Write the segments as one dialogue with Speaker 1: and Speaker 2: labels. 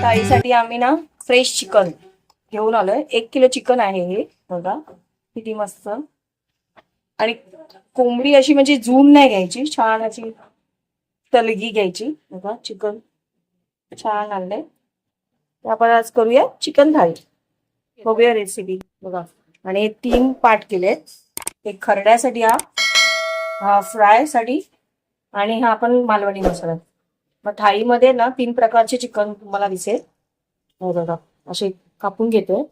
Speaker 1: थाळीसाठी आम्ही ना fresh chicken घेऊन आलोय. 1 किलो चिकन आहे हे बघा किती मस्त. आणि कोंबडी अशी म्हणजे जून नाही घ्यायची, छान अशी तलगी घ्यायची. बघा चिकन छान आणलंय. आपण आज करूया चिकन थाळी. बघूया रेसिपी बघा. आणि हे 3 पार्ट केलेत. एक खरड्यासाठी, हा फ्राय साठी, आणि हा आपण मालवणी मसाला. मग थाळीमध्ये ना 3 प्रकारचे चिकन तुम्हाला दिसेल. हो बघा असे कापून घेतोय.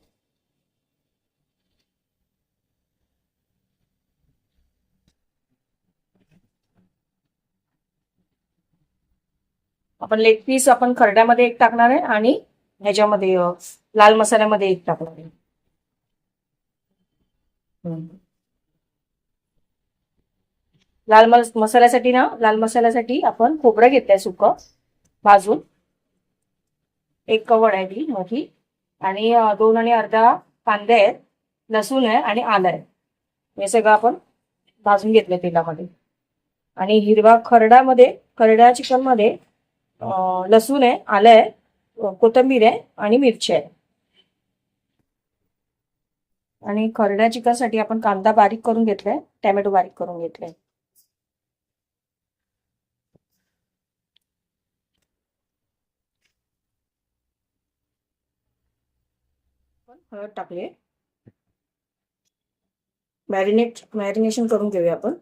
Speaker 1: आपण लेग पीस आपण खरड्यामध्ये एक टाकणार आहे आणि ह्याच्यामध्ये लाल मसाल्यामध्ये एक टाकणार आहे. लाल मसाल्यासाठी आपण खोबरं घेतलंय सुकं भाजून. 1 कवड आहे ती मोठी. आणि 2 आणि अर्धा कांदे आहेत, लसूण आहे आणि आलं आहे. हे सगळं आपण भाजून घेतलंय तेलामध्ये. आणि हिरवा खरड्या चिकन मध्ये लसूण आहे, आलं आहे, कोथिंबीर आहे आणि मिरची आहे. आणि खरड्या चिकन साठी आपण कांदा बारीक करून घेतलाय, टॅमॅटो बारीक करून घेतलाय. हळद टाकले. मॅरिनेशन करून घेऊया आपण.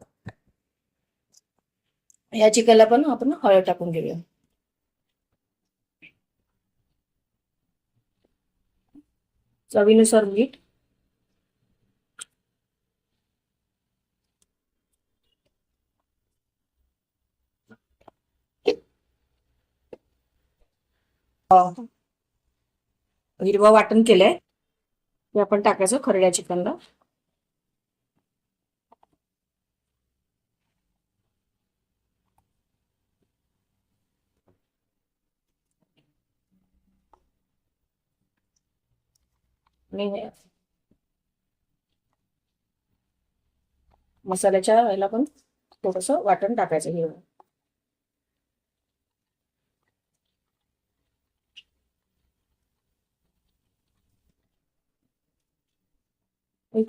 Speaker 1: या चिकनला पण आपण हळद टाकून घेऊया. चवीनुसार मीठ. हिरवं वाटण केलंय ते आपण टाकायचं खरड्या चिकनला. आणि मसाल्याच्या याला पण थोडस वाटण टाकायचं हिरवं.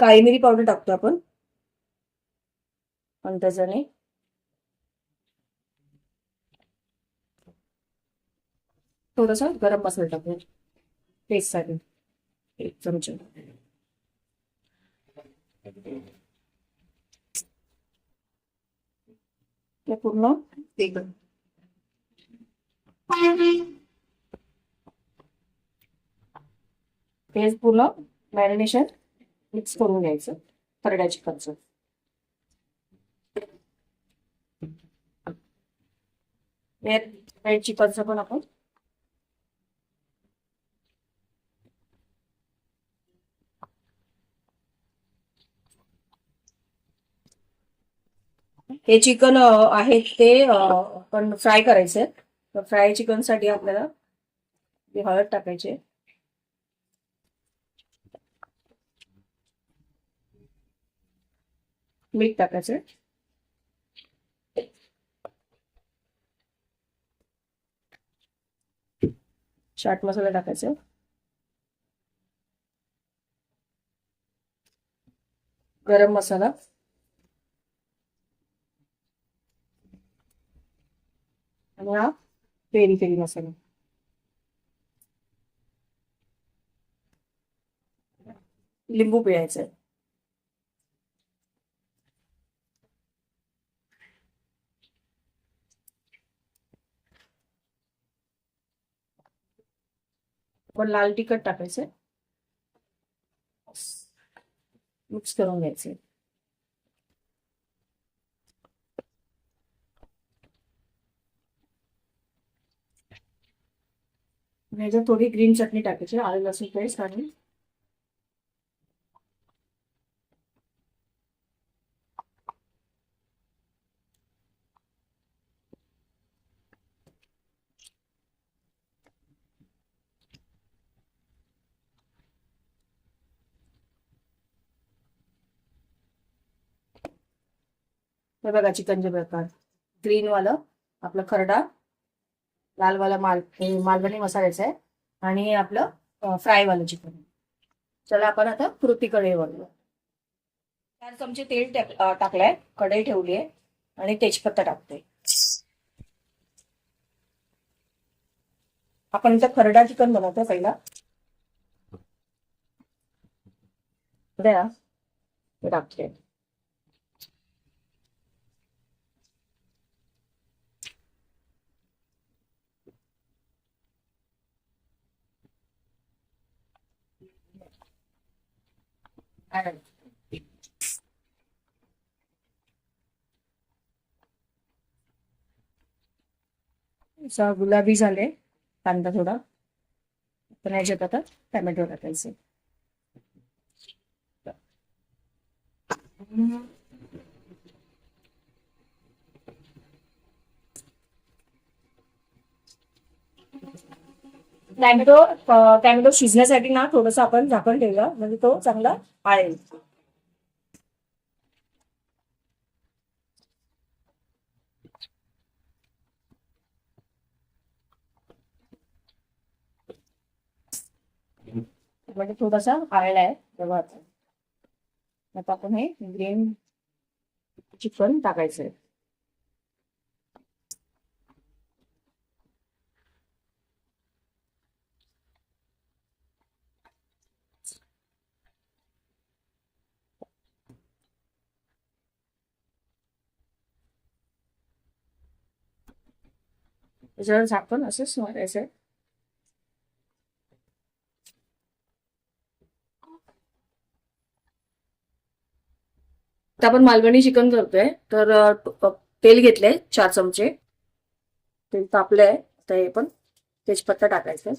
Speaker 1: काळी मिरी पावडर टाकतो आपण अंदाजाने. थोडासा गरम मसाला टाकूया टेस्ट साठी, 1 चमचा. ते पूर्ण तेच पूर्ण मॅरिनेशन मिक्स करून घ्यायचं खरड्या चिकनचं. रेड चिकनचं पण आपण हे चिकन आहे ते आपण फ्राय करायचंय. तर फ्राय चिकन साठी आपल्याला हळद टाकायची, मीठ टाकायचं, चाट मसाला टाकायचा, गरम मसाला, आणि हा पेरी पेरी मसाला. लिंबू पिळायचं. पण लाल तिखट टाकायचं, मिक्स करून घ्यायचं. ह्याच्यात थोडी ग्रीन चटणी टाकायची, आलं लसूण पेस्ट आणि हे बघा चिकनचे प्रकार. ग्रीन वाला आपला खरडा, लालवाला मालवणी मसाल्याचा आहे, आणि आपलं फ्रायवालं चिकन. चला आपण आता कृतीकडे वळूया. 4 चमचे तेल टाकलंय, कढई ठेवली आहे आणि तेजपत्ता टाकते. आपण इथं खरडा चिकन बनवतोय पहिला. द्या ते टाकते. असा गुलाबी झाले कांदा थोडा. पण याच्यात आता टॅमॅटो टाकायचे. टॅमॅटो शिजण्यासाठी ना थोडस आपण झाकण ठेवलं म्हणजे तो चांगला आळेल. म्हणजे थोडासा आळलाय तेव्हा आता आपण हे ग्रीन चिकन टाकायचंय. त्याच्यावर झाकण असंच मारायचंय. आता आपण मालवणी चिकन करतोय तर तेल घेतलंय 4 चमचे. तेल तापलंय. आता हे पण तेजपत्ता टाकायचं.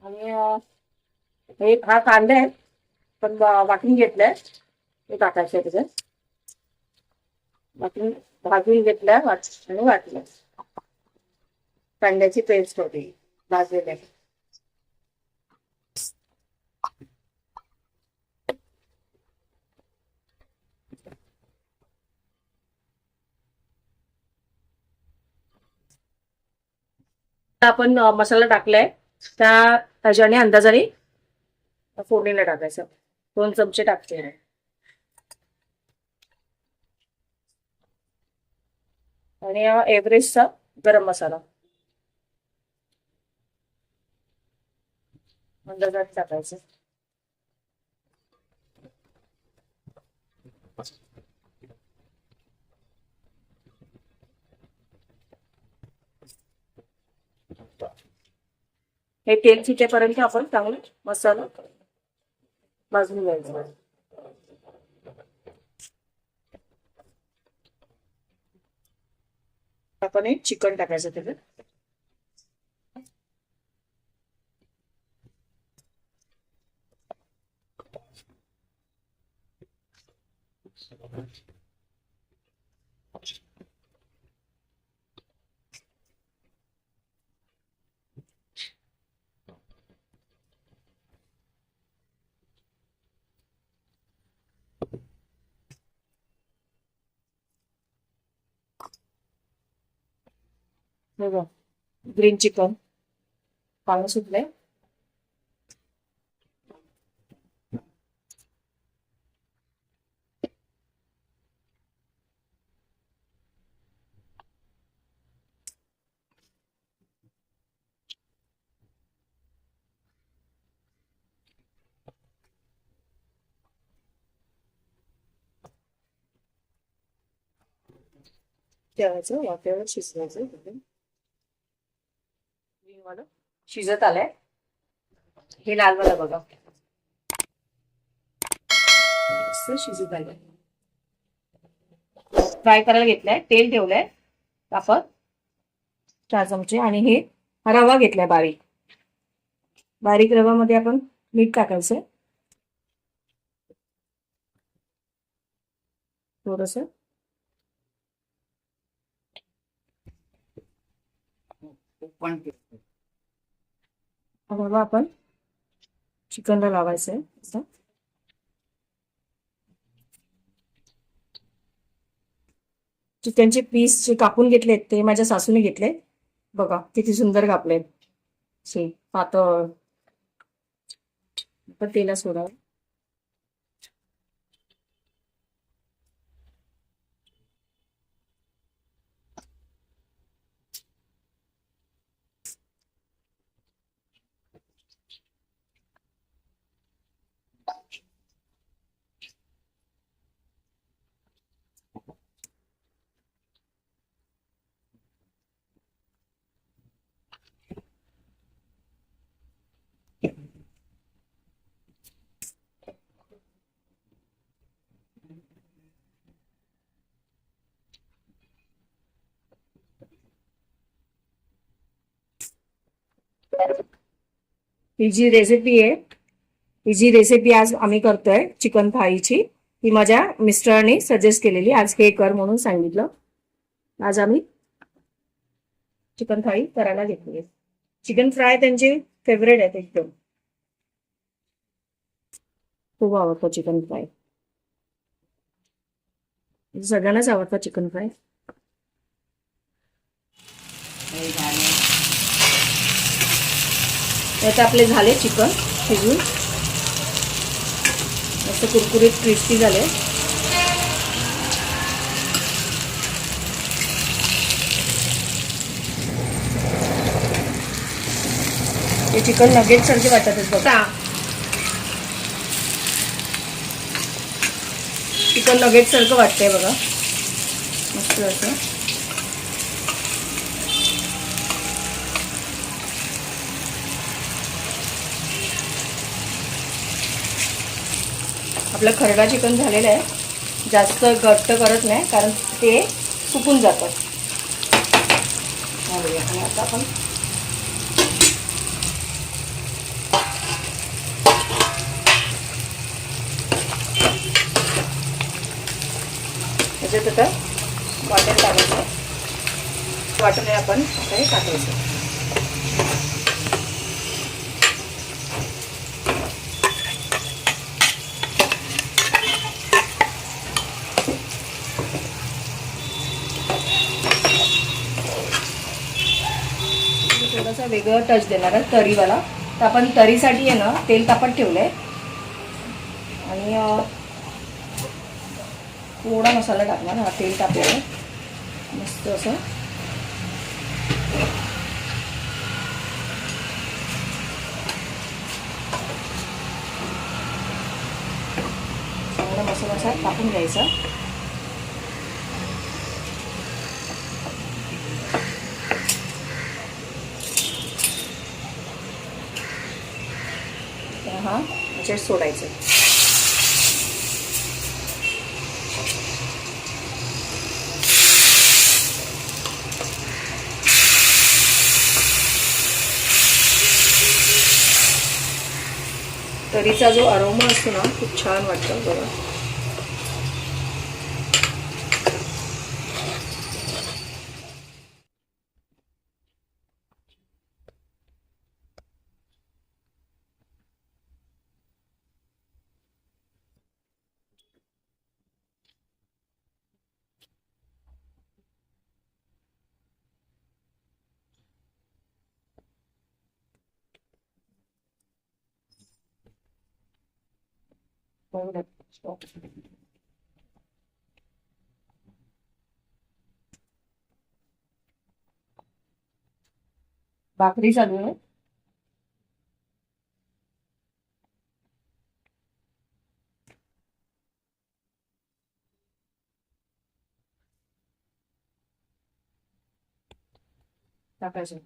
Speaker 1: आणि हा कांदा आहे पण वाटून घेतलाय ते टाकायचंय त्याच्यात. वाटून भाजून घेतलाय आणि वाटलंय. कांद्याची पेस्ट होती भाजलेल्या. आपण मसाला टाकलाय त्या ह्याच्याने अंदाजाने फोडणीला टाकायचं. 2 चमचे टाकते. आणि एव्हरेस्टचा गरम मसाला अंदाजाने टाकायचं. हे तेल सुटेपर्यंत आपण चांगलं मसाला भाजून घ्यायचा. आपण हे चिकन टाकायचं त्याच्यात. ग्रीन चिकन पाणी सुटलंय. ठेवायचं वाफेवर शिजवायचं. ग्रीनवालं शिजत आलंय. हे लालवालं बघा शिजत आलंय. फ्राय करायला घेतलाय. तेल ठेवलंय तापत 4 चमचे. आणि हे रवा घेतलाय बारीक. बारीक रवामध्ये आपण मीठ टाकायचं थोडस. रवा आपण चिकनला लावायचंय असं. चिकनचे पीस जे कापून घेतलेत ते माझ्या सासूने घेतले. बघा किती सुंदर कापलेत. शे पातळ. पण तेला सोडा. ही जी रेसिपी आहे, ही जी रेसिपी आज आम्ही करतोय चिकन थाळीची, ती माझ्या मिस्टरांनी सजेस्ट केलेली. आज हे कर म्हणून सांगितलं. आज आम्ही चिकन थाळी करायला घेतली. चिकन फ्राय त्यांचे फेवरेट आहेत एकदम. खूप आवडतं चिकन फ्राय. सगळ्यांनाच आवडतं चिकन फ्राय. आता आपले झाले चिकन शिजून, मस्त कुरकुरीत क्रिस्पी झाले. हे चिकन नगेट सारखे वाटतच बघा. चिकन नगेट सारखं वाटतंय बघा, मस्त असं. आपलं खरडा चिकन झालेलं आहे. जास्त घट्ट करत नाही कारण ते सुकून जातं. आणि आता आपण त्याच्यात आता वाटण टाकायचं. वाटण आपण आता टाकायचं. थोडासा वेगळं टच देणार आहे तरीवाला. तर आपण तरीसाठी आहे ना तेल तापत ठेवलंय आणि थोडा मसाला टाकणार. हा तेल तापलेलं मस्त असं. चांगला मसाला असा टाकून घ्यायचा. हा याच्यात सोडायचं. तरीचा जो अरोमा असतो ना खूप छान वाटतं बघा. भाकरी चालू आहे. टाकायचं.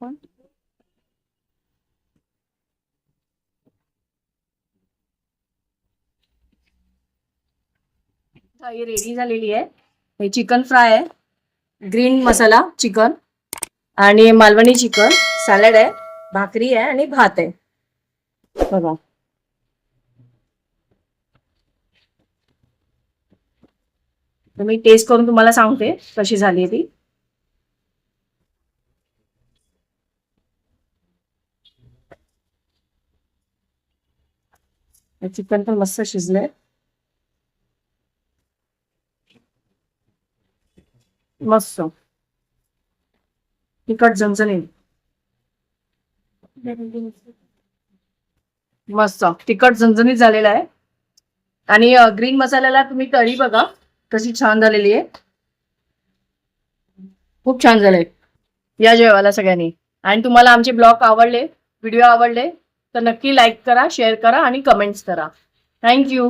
Speaker 1: पण ही रेडी झालेली आहे. हे चिकन फ्राय आहे, ग्रीन मसाला चिकन आणि मालवणी चिकन, सॅलड आहे, भाकरी आहे आणि भात आहे. बघा मी टेस्ट करून तुम्हाला सांगते कशी झाली ती. चिकन पण मस्त शिजलंय. मस्त तिखट झणझणीत, मस्त तिखट झणझणीत झालेला आहे. आणि ग्रीन मसाल्याला तुम्ही तळी बघा कशी छान झालेली आहे. खूप छान झालंय. या जेवायला सगळ्यांनी. आणि तुम्हाला आमचे ब्लॉग आवडले, व्हिडिओ आवडले तर नक्की लाईक करा, शेअर करा आणि कमेंट्स करा. थँक्यू.